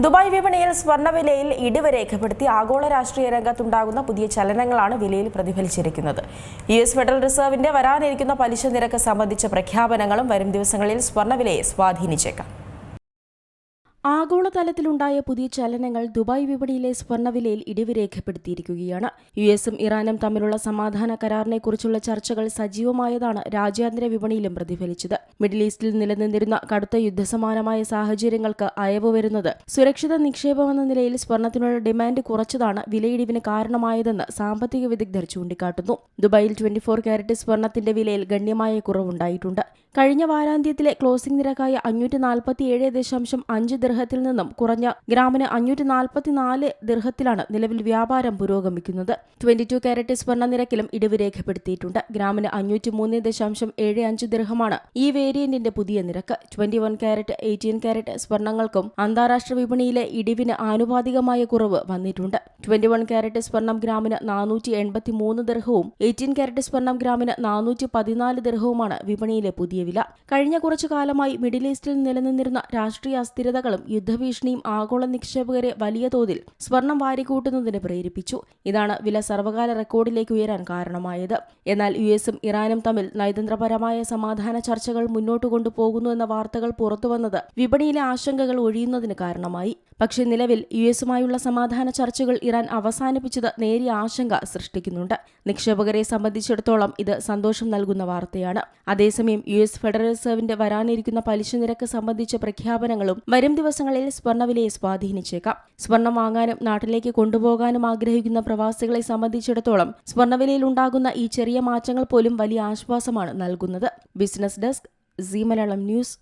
Dubai വിപണിയിൽ സ്വർണ്ണവിലയിൽ ഇടിവ് രേഖപ്പെടുത്തി ആഗോള രാഷ്ട്രീയ രംഗത്തുണ്ടാകുന്ന പുതിയ ചലനങ്ങളാണ് വിലയിൽ പ്രതിഫലിച്ചിരിക്കുന്നത്. യുഎസ് ഫെഡറൽ റിസർവിന്റെ വരാനിരിക്കുന്ന പലിശ നിരക്ക് സംബന്ധിച്ച പ്രഖ്യാപനങ്ങളും വരും ദിവസങ്ങളിൽ സ്വർണ്ണവിലയെ സ്വാധീനിച്ചേക്കാം. ആഗോളതലത്തിലുണ്ടായ പുതിയ ചലനങ്ങൾ ദുബായ് വിപണിയിലെ സ്വർണ്ണവിലയിൽ ഇടിവ് രേഖപ്പെടുത്തിയിരിക്കുകയാണ്. യുഎസും ഇറാനും തമ്മിലുള്ള സമാധാന കരാറിനെക്കുറിച്ചുള്ള ചർച്ചകൾ സജീവമായതാണ് രാജ്യാന്തര വിപണിയിലും പ്രതിഫലിച്ചത്. മിഡിൽ ഈസ്റ്റിൽ നിലനിന്നിരുന്ന കടുത്ത യുദ്ധസമാനമായ സാഹചര്യങ്ങൾക്ക് അയവ് വരുന്നത് സുരക്ഷിത നിക്ഷേപമെന്ന നിലയിൽ സ്വർണ്ണത്തിനുള്ള ഡിമാൻഡ് കുറച്ചതാണ് വിലയിടിവിന് കാരണമായതെന്ന് സാമ്പത്തിക വിദഗ്ധർ ചൂണ്ടിക്കാട്ടുന്നു. ദുബായിൽ 24 കാരറ്റ് സ്വർണ്ണത്തിന്റെ വിലയിൽ ഗണ്യമായ കുറവുണ്ടായിട്ടുണ്ട്. കഴിഞ്ഞ വാരാന്ത്യത്തിലെ ക്ലോസിംഗ് നിരക്കായ 547.5 ദിർഹത്തിൽ നിന്നും കുറഞ്ഞ ഗ്രാമിന് 544 ദിർഹത്തിലാണ് നിലവിൽ വ്യാപാരം പുരോഗമിക്കുന്നത്. 22 കാരറ്റ് സ്വർണ്ണ നിരക്കിലും ഇടിവ് രേഖപ്പെടുത്തിയിട്ടുണ്ട്. ഗ്രാമിന് 503.75 ദിർഹമാണ് ഈ വേരിയന്റിന്റെ പുതിയ നിരക്ക്. 21 കാരറ്റ് 18 കാരറ്റ് സ്വർണ്ണങ്ങൾക്കും അന്താരാഷ്ട്ര വിപണിയിലെ ഇടിവിന് ആനുപാതികമായ കുറവ് വന്നിട്ടുണ്ട്. 21 കാരറ്റ് സ്വർണം ഗ്രാമിന് 483 ദിർഹവും 18 കാരറ്റ് സ്വർണം ഗ്രാമിന് 414 ദിർഹവുമാണ് വിപണിയിലെ പുതിയ വില. കഴിഞ്ഞ കുറച്ചു കാലമായി മിഡിൽ ഈസ്റ്റിൽ നിലനിന്നിരുന്ന രാഷ്ട്രീയ അസ്ഥിരതകളും യുദ്ധഭീഷണിയും ആഗോള നിക്ഷേപകരെ വലിയ തോതിൽ സ്വർണം വാരിക്കൂട്ടുന്നതിന് പ്രേരിപ്പിച്ചു. ഇതാണ് വില സർവകാല റെക്കോർഡിലേക്ക് ഉയരാൻ കാരണമായത്. എന്നാൽ യുഎസും ഇറാനും തമ്മിൽ നയതന്ത്രപരമായ സമാധാന ചർച്ചകൾ മുന്നോട്ട് കൊണ്ടുപോകുന്നു എന്ന വാർത്തകൾ പുറത്തുവന്നത് വിപണിയിലെ ആശങ്കകൾ ഒഴിയുന്നതിന് കാരണമായി. പക്ഷേ നിലവിൽ യുഎസുമായുള്ള സമാധാന ചർച്ചകൾ ഇറാൻ അവസാനിപ്പിച്ചത് നേരിയ ആശങ്ക സൃഷ്ടിക്കുന്നുണ്ട്. നിക്ഷേപകരെ സംബന്ധിച്ചിടത്തോളം ഇത് സന്തോഷം നൽകുന്ന വാർത്തയാണ്. അതേസമയം യുഎസ് ഫെഡറൽ റിസർവിന്റെ വരാനിരിക്കുന്ന പലിശ നിരക്ക് സംബന്ധിച്ച പ്രഖ്യാപനങ്ങളും വരും ദിവസങ്ങളിൽ സ്വർണ്ണവിലയെ സ്വാധീനിച്ചേക്കാം. സ്വർണം വാങ്ങാനും നാട്ടിലേക്ക് കൊണ്ടുപോകാനും ആഗ്രഹിക്കുന്ന പ്രവാസികളെ സംബന്ധിച്ചിടത്തോളം സ്വർണ്ണവിലയിൽ ഉണ്ടാകുന്ന ഈ ചെറിയ മാറ്റങ്ങൾ പോലും വലിയ ആശ്വാസമാണ് നൽകുന്നത്. Business desk, Zee Malayalam news.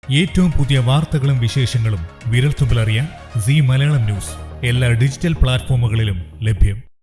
ഏറ്റവും പുതിയ വാർത്തകളും വിശേഷങ്ങളും വിരൽത്തുമ്പിലറിയാൻ സീ മലയാളം ന്യൂസ് എല്ലാ ഡിജിറ്റൽ പ്ലാറ്റ്ഫോമുകളിലും ലഭ്യം.